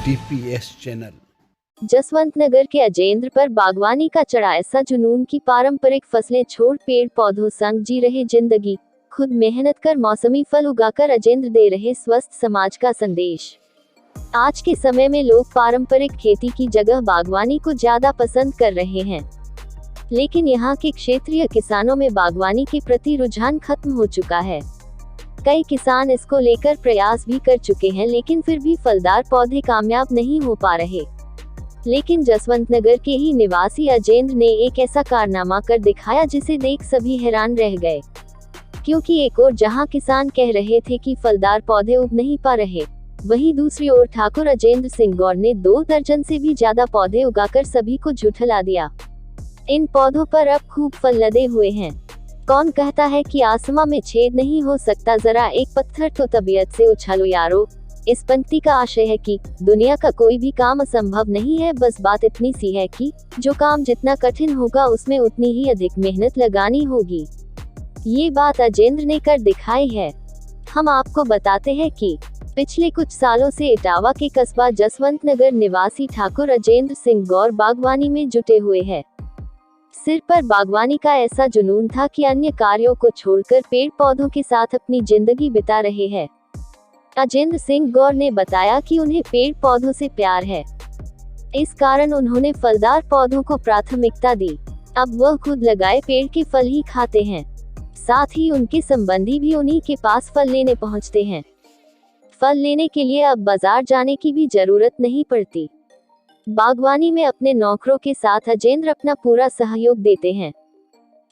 DPS channel. Jaswant नगर के अजेंद्र पर बागवानी का चढ़ा ऐसा जुनून की पारंपरिक फसलें छोड़ पेड़ पौधों संग जी रहे जिंदगी, खुद मेहनत कर मौसमी फल उगाकर अजेंद्र दे रहे स्वस्थ समाज का संदेश। आज के समय में लोग पारंपरिक खेती की जगह बागवानी को ज्यादा पसंद कर रहे हैं, लेकिन यहाँ के क्षेत्रीय किसानों में बागवानी के प्रति रुझान खत्म हो चुका है। कई किसान इसको लेकर प्रयास भी कर चुके हैं, लेकिन फिर भी फलदार पौधे कामयाब नहीं हो पा रहे। लेकिन जसवंत नगर के ही निवासी अजेंद्र ने एक ऐसा कारनामा कर दिखाया जिसे देख सभी हैरान रह गए, क्योंकि एक ओर जहां किसान कह रहे थे कि फलदार पौधे उग नहीं पा रहे, वहीं दूसरी ओर ठाकुर अजेंद्र सिंह गौर ने 2 दर्जन से भी ज्यादा पौधे उगाकर सभी को झुठला दिया। इन पौधों पर अब खूब फल लदे हुए हैं। कौन कहता है कि आसमां में छेद नहीं हो सकता, जरा एक पत्थर तो तबीयत से उछालो यारो। इस पंक्ति का आशय है कि दुनिया का कोई भी काम असंभव नहीं है, बस बात इतनी सी है कि जो काम जितना कठिन होगा उसमें उतनी ही अधिक मेहनत लगानी होगी। ये बात अजेंद्र ने कर दिखाई है। हम आपको बताते हैं कि पिछले कुछ सालों से इटावा के कस्बा जसवंत नगर निवासी ठाकुर अजेंद्र सिंह गौर बागवानी में जुटे हुए हैं। सिर पर बागवानी का ऐसा जुनून था कि अन्य कार्यों को छोड़कर पेड़ पौधों के साथ अपनी जिंदगी बिता रहे हैं। अजेंद्र सिंह गौर ने बताया कि उन्हें पेड़ पौधों से प्यार है, इस कारण उन्होंने फलदार पौधों को प्राथमिकता दी। अब वह खुद लगाए पेड़ के फल ही खाते हैं, साथ ही उनके संबंधी भी उन्हीं के पास फल लेने पहुंचते हैं। फल लेने के लिए अब बाजार जाने की भी जरूरत नहीं पड़ती। बागवानी में अपने नौकरों के साथ अजेंद्र अपना पूरा सहयोग देते हैं।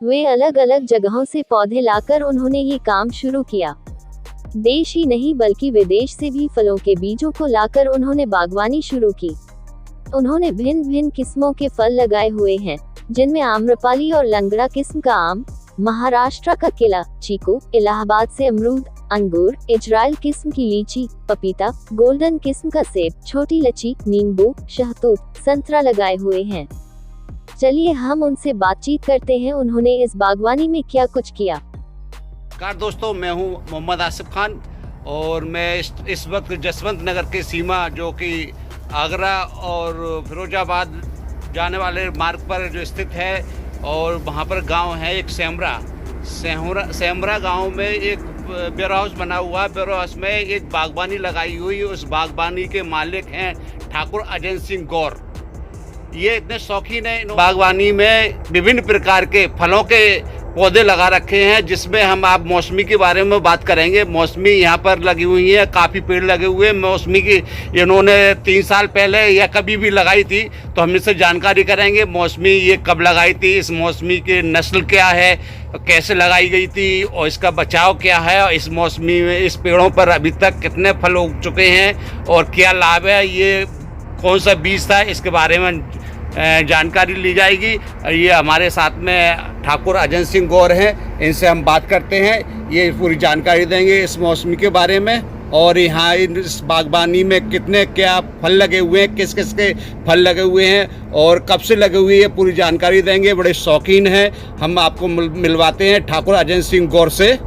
वे अलग अलग जगहों से पौधे लाकर उन्होंने ये काम शुरू किया। देश ही नहीं बल्कि विदेश से भी फलों के बीजों को लाकर उन्होंने बागवानी शुरू की। उन्होंने भिन्न भिन्न किस्मों के फल लगाए हुए हैं, जिनमें आम्रपाली और लंगड़ा किस्म का आम, महाराष्ट्र का केला, चीकू, इलाहाबाद से अमरूद, अंगूर, इजराइल किस्म की लीची, पपीता, गोल्डन किस्म का सेब, छोटी लची, नींबू, शहतूत, संतरा लगाए हुए हैं। चलिए हम उनसे बातचीत करते हैं, उन्होंने इस बागवानी में क्या कुछ किया। नमस्कार दोस्तों, मैं हूं मोहम्मद आसिफ खान और मैं इस वक्त जसवंत नगर के सीमा जो कि आगरा और फिरोजाबाद जाने वाले मार्ग पर जो स्थित है, और वहां पर गांव है एक सेमरा गांव में एक वेयर हाउस बना हुआ है। वेयर हाउस में एक बागवानी लगाई हुई है। उस बागवानी के मालिक हैं ठाकुर अजेंद्र सिंह गौर। ये इतने शौकीन है, बागवानी में विभिन्न प्रकार के फलों के पौधे लगा रखे हैं, जिसमें हम आप मौसमी के बारे में बात करेंगे। मौसमी यहाँ पर लगी हुई है, काफ़ी पेड़ लगे हुए हैं। मौसमी की इन्होंने 3 साल पहले या कभी भी लगाई थी, तो हम इससे जानकारी करेंगे। मौसमी ये कब लगाई थी, इस मौसमी की नस्ल क्या है, कैसे लगाई गई थी और इसका बचाव क्या है, और इस मौसमी में इस पेड़ों पर अभी तक कितने फल उग चुके हैं और क्या लाभ है, ये कौन सा बीज था, इसके बारे में जानकारी ली जाएगी। ये हमारे साथ में ठाकुर अजेंद्र सिंह गौर हैं, इनसे हम बात करते हैं। ये पूरी जानकारी देंगे इस मौसमी के बारे में, और यहाँ इस बागवानी में कितने क्या फल लगे हुए हैं, किस किस के फल लगे हुए हैं और कब से लगे हुए हैं, पूरी जानकारी देंगे। बड़े शौकीन हैं, हम आपको मिलवाते हैं ठाकुर अजेंद्र सिंह गौर से।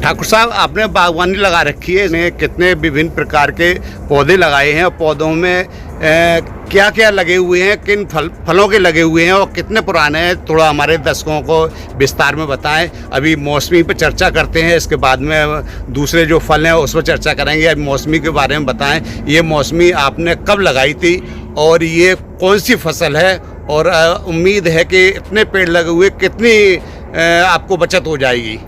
ठाकुर साहब, आपने बागवानी लगा रखी है, इसमें कितने विभिन्न प्रकार के पौधे लगाए हैं और पौधों में क्या क्या लगे हुए हैं, किन फलों के लगे हुए हैं और कितने पुराने हैं, थोड़ा हमारे दर्शकों को विस्तार में बताएं। अभी मौसमी पर चर्चा करते हैं, इसके बाद में दूसरे जो फल हैं उस पर चर्चा करेंगे। अभी मौसमी के बारे में बताएं। ये मौसमी आपने कब लगाई थी और ये कौन सी फसल है, और उम्मीद है कि इतने पेड़ लगे हुए कितनी आपको बचत हो जाएगी।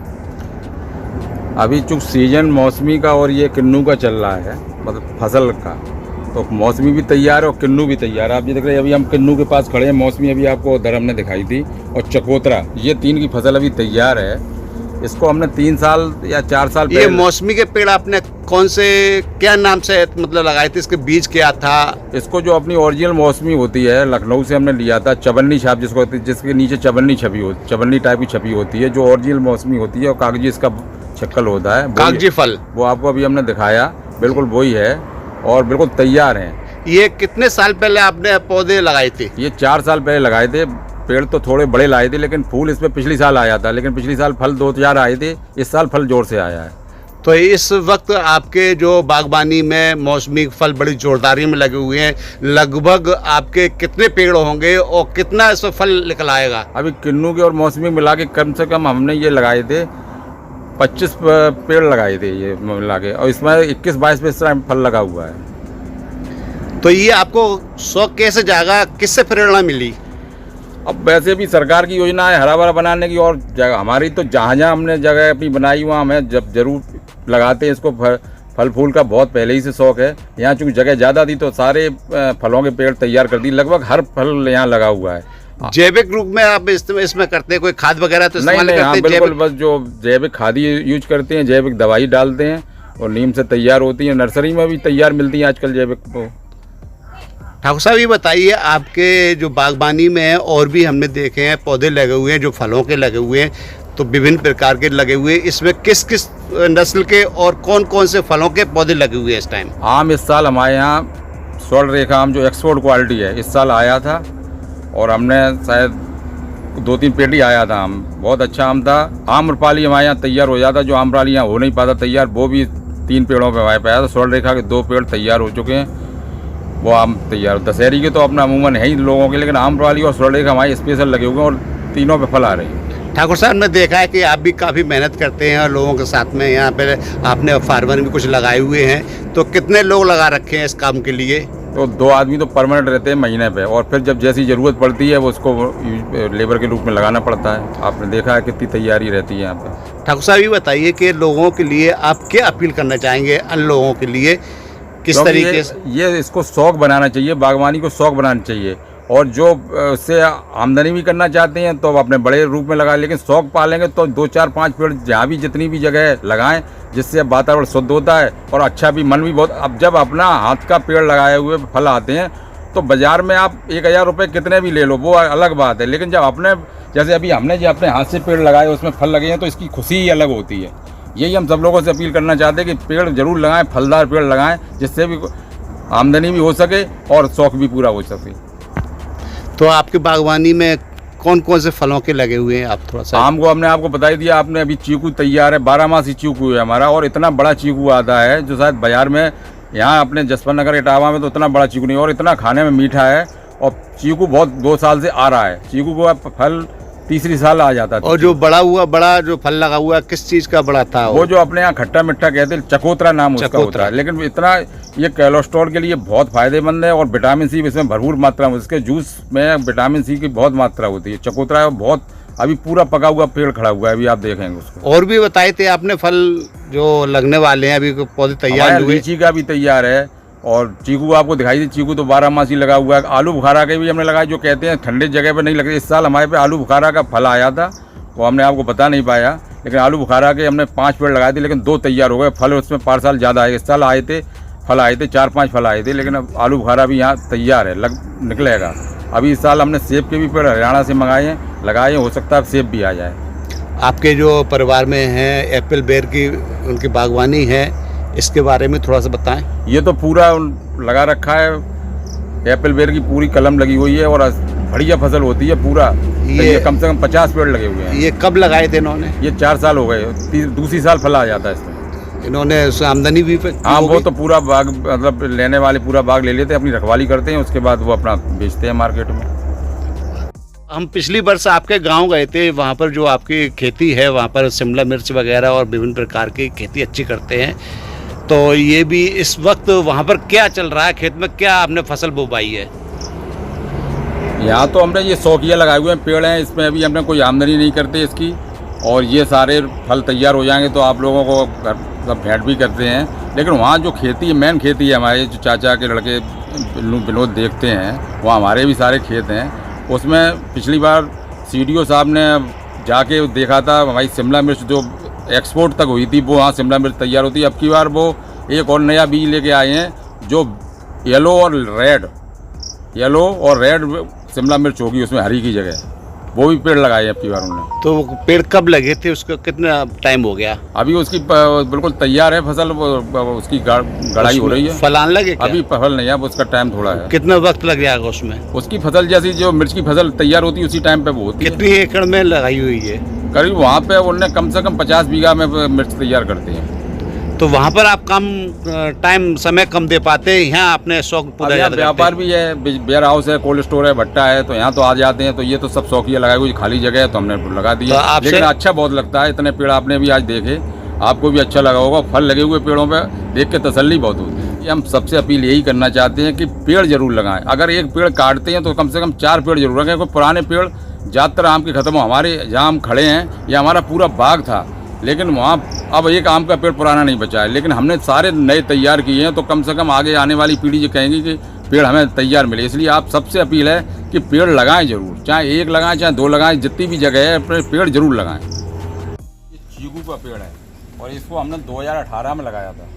अभी चूँकि सीजन मौसमी का और ये किन्नू का चल रहा है, मतलब फसल का, तो मौसमी भी तैयार है और किन्नू भी तैयार है। आप ये देख रहे हैं, अभी हम किन्नू के पास खड़े हैं। मौसमी अभी आपको उधर हमने दिखाई थी, और चकोतरा, ये 3 की फसल अभी तैयार है। इसको हमने 3 साल या 4 साल पहले। ये मौसमी के पेड़ आपने कौन से, क्या नाम से मतलब लगाए थे, इसके बीज क्या था? इसको जो अपनी ओरिजिनल मौसमी होती है, लखनऊ से हमने लिया था। चवन्नी छाप जिसको, जिसके नीचे चवन्नी छपी होती, चवन्नी टाइप की छपी होती है, जो ओरिजिनल मौसमी होती है, और कागजी इसका शक्ल होता है, कागजी फल, वो आपको अभी हमने दिखाया। बिल्कुल वही है और बिल्कुल तैयार हैं। ये कितने साल पहले आपने पौधे लगाए थे? ये 4 साल पहले लगाए थे। पेड़ तो थोड़े बड़े लाए थे, लेकिन फूल इसमें पिछली साल आया था, लेकिन पिछली साल फल 2-4 आए थे। इस साल फल जोर से आया है। तो इस वक्त आपके जो बागबानी में मौसमी फल बड़ी जोरदारी में लगे हुए हैं, लगभग आपके कितने पेड़ होंगे और कितना इसमें फल निकल आएगा? अभी किन्नू के और मौसमी मिला के कम से कम हमने ये लगाए थे 25 पेड़ लगाए थे ये मिला के, और इसमें 21-22 पे इस टाइम फल लगा हुआ है। तो ये आपको शौक कैसे जागा, किससे प्रेरणा मिली? अब वैसे भी सरकार की योजना है हरा भरा बनाने की, और जगह हमारी तो जहाँ जहाँ हमने जगह अपनी बनाई वहाँ हमें जब जरूर लगाते हैं इसको। फल फूल का बहुत पहले ही से शौक है। यहाँ चूँकि जगह ज़्यादा थी तो सारे फलों के पेड़ तैयार कर दी, लगभग हर फल यहाँ लगा हुआ है। जैविक रूप में आप इसमें करते हैं, कोई खाद वगैरह तो इस्तेमाल नहीं, करते हैं? बिल्कुल, बस जो जैविक खाद ही यूज करते हैं, जैविक दवाई डालते हैं और नीम से तैयार होती है। नर्सरी में भी तैयार मिलती है आजकल जैविक। तो ठाकुर साहब ये बताइए, आपके जो बागबानी में है और भी हमने देखे हैं पौधे लगे हुए हैं जो फलों के लगे हुए हैं, तो विभिन्न प्रकार के लगे हुए हैं, इसमें किस किस नस्ल के और कौन कौन से फलों के पौधे लगे हुए हैं इस टाइम? आम इस साल हमारे यहाँ स्वर्ण रेखा आम जो एक्सपोर्ट क्वालिटी है इस साल आया था, और हमने शायद 2-3 पेटी आया था आम, बहुत अच्छा आम था। आम्रपाली हमारे यहाँ तैयार हो जाता, जो आम्रपाली यहाँ हो नहीं पाता तैयार, वो भी 3 पेड़ों पे हमारे पाया था। स्वर्ण रेखा के 2 पेड़ तैयार हो चुके हैं, वो आम तैयार। दशहरी के तो अपना अमूमन है ही लोगों के, लेकिन आम्रपाली और स्वर्ण रेखा हमारे स्पेशल लगे हुए हैं और तीनों पे फल आ रहे हैं। ठाकुर साहब ने देखा है कि आप भी काफ़ी मेहनत करते हैं और लोगों के साथ में यहाँ पे आपने फार्मर भी कुछ लगाए हुए हैं, तो कितने लोग लगा रखे हैं इस काम के लिए? तो 2 आदमी तो परमानेंट रहते हैं महीने पे, और फिर जब जैसी ज़रूरत पड़ती है वो उसको लेबर के रूप में लगाना पड़ता है। आपने देखा है कितनी तैयारी रहती है यहाँ पे। ठाकुर साहब ये बताइए कि लोगों के लिए आप क्या अपील करना चाहेंगे, अन्य लोगों के लिए किस तरीके से? ये इसको शौक बनाना चाहिए, बागवानी को शौक बनाना चाहिए, और जो उससे आमदनी भी करना चाहते हैं तो अपने बड़े रूप में लगाएं, लेकिन शौक पालेंगे तो 2-4-5 पेड़ जहाँ भी जितनी भी जगह लगाएं, जिससे वातावरण शुद्ध होता है और अच्छा भी, मन भी बहुत। अब जब अपना हाथ का पेड़ लगाए हुए फल आते हैं तो बाज़ार में आप 1000 रुपये कितने भी ले लो, वो अलग बात है, लेकिन जब अपने जैसे अभी हमने जो अपने हाथ से पेड़ लगाए उसमें फल लगे हैं तो इसकी खुशी ही अलग होती है। यही हम सब लोगों से अपील करना चाहते हैं कि पेड़ जरूर लगाएं, फलदार पेड़ लगाएं, जिससे भी आमदनी भी हो सके और शौक भी पूरा हो सके। तो आपकी बागवानी में कौन कौन से फलों के लगे हुए हैं, आप थोड़ा सा? आम को हमने आपको बता ही दिया, आपने अभी चीकू तैयार है, 12 चीकू है हमारा, और इतना बड़ा चीकू आता है जो शायद बाजार में यहाँ अपने जसवंत नगर इटावा में तो इतना बड़ा चीकू नहीं, और इतना खाने में मीठा है, और चीकू बहुत 2 साल से आ रहा है। चीकू को अब फल 3री साल आ जाता है। और जो बड़ा जो फल लगा हुआ है किस चीज़ का बड़ा था? वो जो अपने यहाँ खट्टा मिट्ठा कहते हैं, चकोतरा नाम उसका होता है, लेकिन इतना ये कोलेस्ट्रॉल के लिए बहुत फायदेमंद है, और विटामिन सी इसमें भरपूर मात्रा में, इसके जूस में विटामिन सी की बहुत मात्रा होती है। चकोतरा बहुत अभी पूरा पका हुआ पेड़ खड़ा हुआ है, अभी आप देखेंगे उसको। और भी बताए थे आपने फल जो लगने वाले हैं, अभी पौधे तैयार हुए? लीची का भी तैयार है, और चीकू आपको दिखाई दी, चीकू तो 12 लगा हुआ है। आलू बुखारा के भी हमने लगाया, जो कहते हैं ठंडे जगह पे नहीं लगते। इस साल हमारे पे आलू बुखारा का फल आया था, वो हमने आपको बता नहीं पाया, लेकिन आलू बुखारा के हमने 5 पेड़ लगाए थे, लेकिन 2 तैयार हो गए। फल उसमें 5 साल ज़्यादा आए, इस साल फल आए थे 4-5 फल आए थे, लेकिन अब आलू बुखारा भी यहाँ तैयार है, निकलेगा। अभी इस साल हमने सेब के भी पेड़ हरियाणा से मंगाए हैं, लगाए हैं, हो सकता है सेब भी आ जाए। आपके जो परिवार में हैं एप्पल बेर की उनकी बागवानी है, इसके बारे में थोड़ा सा बताएं। ये तो पूरा लगा रखा है, एप्पल बेर की पूरी कलम लगी हुई है, और बढ़िया फसल होती है पूरा। ये कम से कम 50 पेड़ लगे हुए हैं। ये कब लगाए थे इन्होंने? ये 4 साल हो गए, 2री साल फल आ जाता है इसमें। इन्होंने उससे आमदनी भी? हाँ, वो तो पूरा बाग, मतलब लेने वाले पूरा बाग ले लेते हैं, अपनी रखवाली करते हैं, उसके बाद वो अपना बेचते हैं मार्केट में। हम पिछली वर्ष आपके गांव गए थे, वहाँ पर जो आपकी खेती है वहाँ पर शिमला मिर्च वगैरह और विभिन्न प्रकार की खेती अच्छी करते हैं, तो ये भी इस वक्त वहाँ पर क्या चल रहा है, खेत में क्या आपने फसल बोवाई है? यहाँ तो हमने ये शौकिया लगाए हुए हैं, पेड़ हैं, इसमें अभी हमने कोई आमदनी नहीं करते इसकी, और ये सारे फल तैयार हो जाएंगे तो आप लोगों को सब भेंट भी करते हैं। लेकिन वहाँ जो खेती है, मेन खेती है हमारे, जो चाचा के लड़के विनोद देखते हैं, वहाँ हमारे भी सारे खेत हैं। उसमें पिछली बार CDO साहब ने जाके देखा था, हमारी शिमला मिर्च जो एक्सपोर्ट तक हुई थी वो वहाँ शिमला मिर्च तैयार होती है। अब की बार वो एक और नया बीज लेके आए हैं जो येलो और रेड शिमला मिर्च होगी, उसमें हरी की जगह, वो भी पेड़ लगाए अब की बार उन्होंने। तो पेड़ कब लगे थे, उसका कितना टाइम हो गया? अभी उसकी बिल्कुल तैयार है फसल, उसकी गड़ाई हो रही है। फल आने लगे क्या? अभी फल नहीं है, उसका टाइम थोड़ा है। कितना वक्त लग जाएगा उसमें? उसकी फसल जैसी जो मिर्च की फसल तैयार होती है उसी टाइम पे वो होती है। कितनी एकड़ में लगाई हुई है? करीब वहाँ पे उन्होंने कम से कम 50 बीघा में मिर्च तैयार करते हैं। तो वहाँ पर आप कम टाइम समय कम दे पाते हैं, यहाँ अपने शौक अब पूरा यहाँ ज़्यादा व्यापार भी है, वेयर हाउस है, कोल्ड स्टोर है, भट्टा है, तो यहाँ तो आ जाते हैं। तो ये तो सब शौकिया लगाए हुए, खाली जगह है तो हमने लगा तो दिया। आपसे- लेकिन अच्छा बहुत लगता है, इतने पेड़ आपने भी आज देखे, आपको भी अच्छा लगा होगा। फल लगे हुए पेड़ों पे देख के तसल्ली बहुत होती है। ये हम सबसे अपील यही करना चाहते हैं कि पेड़ जरूर लगाएं। अगर एक पेड़ काटते हैं तो कम से कम 4 पेड़ जरूर लगाएं। कोई पुराने पेड़ ज़्यादातर आम के ख़त्म हो, हमारे जहाँ हम खड़े हैं ये हमारा पूरा बाग था, लेकिन वहाँ अब एक आम का पेड़ पुराना नहीं बचा है। लेकिन हमने सारे नए तैयार किए हैं, तो कम से कम आगे आने वाली पीढ़ी जो कहेंगी कि पेड़ हमें तैयार मिले। इसलिए आप सबसे अपील है कि पेड़ लगाएं जरूर, चाहे 1 लगाएं चाहे 2 लगाएं, जितनी भी जगह है अपने पेड़ जरूर लगाएं। ये चीकू का पेड़ है और इसको हमने 2018 में लगाया था।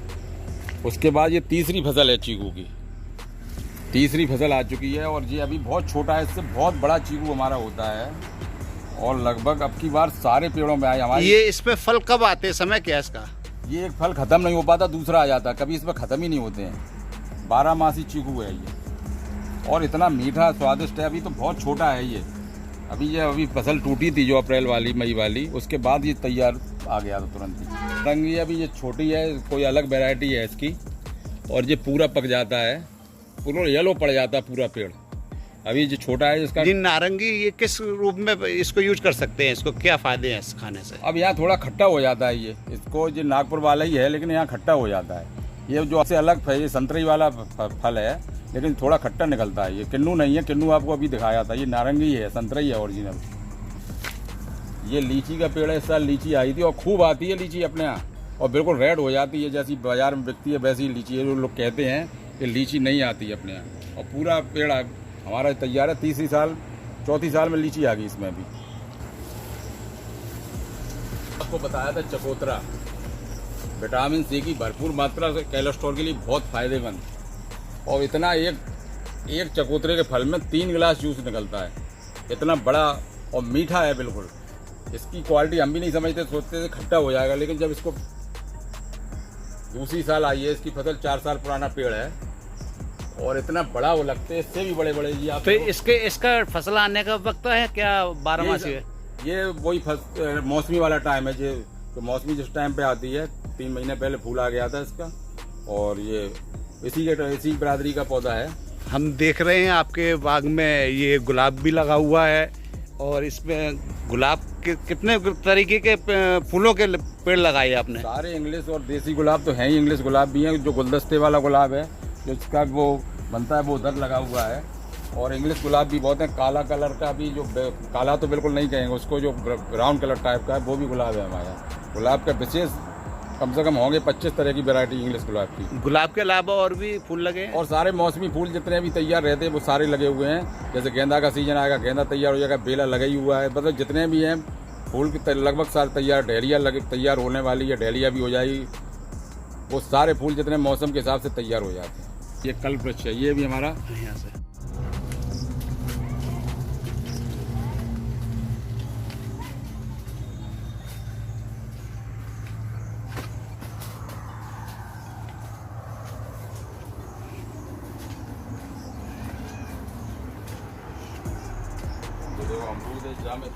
उसके बाद ये तीसरी फसल है चीकू की, तीसरी फसल आ चुकी है और ये अभी बहुत छोटा है, इससे बहुत बड़ा चीकू हमारा होता है। और लगभग अब की बार सारे पेड़ों में आए हमारे। ये इस पे फल कब आते हैं, समय क्या है इसका? ये एक फल खत्म नहीं हो पाता, दूसरा आ जाता, कभी इसमें खत्म ही नहीं होते हैं। 12 मासी चीकू है ये और इतना मीठा स्वादिष्ट है। अभी तो बहुत छोटा है ये, अभी फसल टूटी थी जो अप्रैल वाली मई वाली, उसके बाद ये तैयार आ गया था तुरंत ही। रंग ये अभी ये छोटी है, कोई अलग वैरायटी है इसकी, और ये पूरा पक जाता है, पूरा येलो पड़ जाता है पूरा पेड़। अभी जो छोटा है इसका जी नारंगी, ये किस रूप में इसको यूज कर सकते हैं, इसको क्या फायदे हैं इस खाने से? अब यहाँ थोड़ा खट्टा हो जाता है ये, इसको जो नागपुर वाला ही है लेकिन यहाँ खट्टा हो जाता है। ये जो आपसे अलग है, ये संतरी वाला फल है लेकिन थोड़ा खट्टा निकलता है। ये किन्नू नहीं है, किन्नू आपको अभी दिखाया था, ये नारंगी है, संतरी है ओरिजिनल। ये लीची का पेड़ है, इस साल लीची आई थी और खूब आती है लीची अपने यहाँ, और बिल्कुल रेड हो जाती है, जैसी बाजार में बिकती है वैसी लीची है। जो लोग कहते हैं कि लीची नहीं आती है अपने यहाँ, और पूरा पेड़ हमारा तैयार है। तीसरी साल चौथी साल में लीची आ गई इसमें भी। आपको बताया था चकोतरा, विटामिन सी की भरपूर मात्रा से, कोलेस्ट्रॉल के लिए बहुत फायदेमंद, और इतना एक चकोतरे के फल में 3 गिलास जूस निकलता है, इतना बड़ा और मीठा है बिल्कुल। इसकी क्वालिटी हम भी नहीं समझते, सोचते थे खट्टा हो जाएगा, लेकिन जब इसको दूसरी साल आई है, इसकी फसल 4 साल पुराना पेड़ है और इतना बड़ा वो लगते हैं, इससे भी बड़े बड़े जी। आप तो इसका फसल आने का वक्त है क्या, 12 मासी है? ये वही मौसमी वाला टाइम है, जो मौसमी जिस टाइम पे आती है, 3 महीने पहले फूल आ गया था इसका, और ये इसी बिरादरी का पौधा है। हम देख रहे हैं आपके बाग में ये गुलाब भी लगा हुआ है, और इसमें गुलाब के कितने तरीके के फूलों के पेड़ लगाए आपने? सारे इंग्लिश और देसी गुलाब तो हैं ही, इंग्लिश गुलाब भी हैं, जो गुलदस्ते वाला गुलाब है जिसका वो बनता है वो उधर लगा हुआ है, और इंग्लिश गुलाब भी बहुत है। काला कलर का भी, जो काला तो बिल्कुल नहीं कहेंगे उसको, जो ब्राउन कलर टाइप का है, वो भी गुलाब है हमारे यहाँ। गुलाब का विशेष कम से कम होंगे 25 तरह की वैरायटी इंग्लिश गुलाब की। गुलाब के अलावा और भी फूल लगे हैं? और सारे मौसमी फूल जितने भी तैयार रहते हैं वो सारे लगे हुए हैं। जैसे गेंदा का सीजन आएगा, गेंदा तैयार हो जाएगा, बेला लगा ही हुआ है, मतलब जितने भी हैं फूल की लगभग सारे तैयार। डहलिया तैयार होने वाली है, डहलिया भी हो जाएगी। वो सारे फूल जितने मौसम के हिसाब से तैयार हो जाते हैं। ये कल्पवृक्ष है, ये भी हमारा यहाँ से जो अमरूद है, जाम है,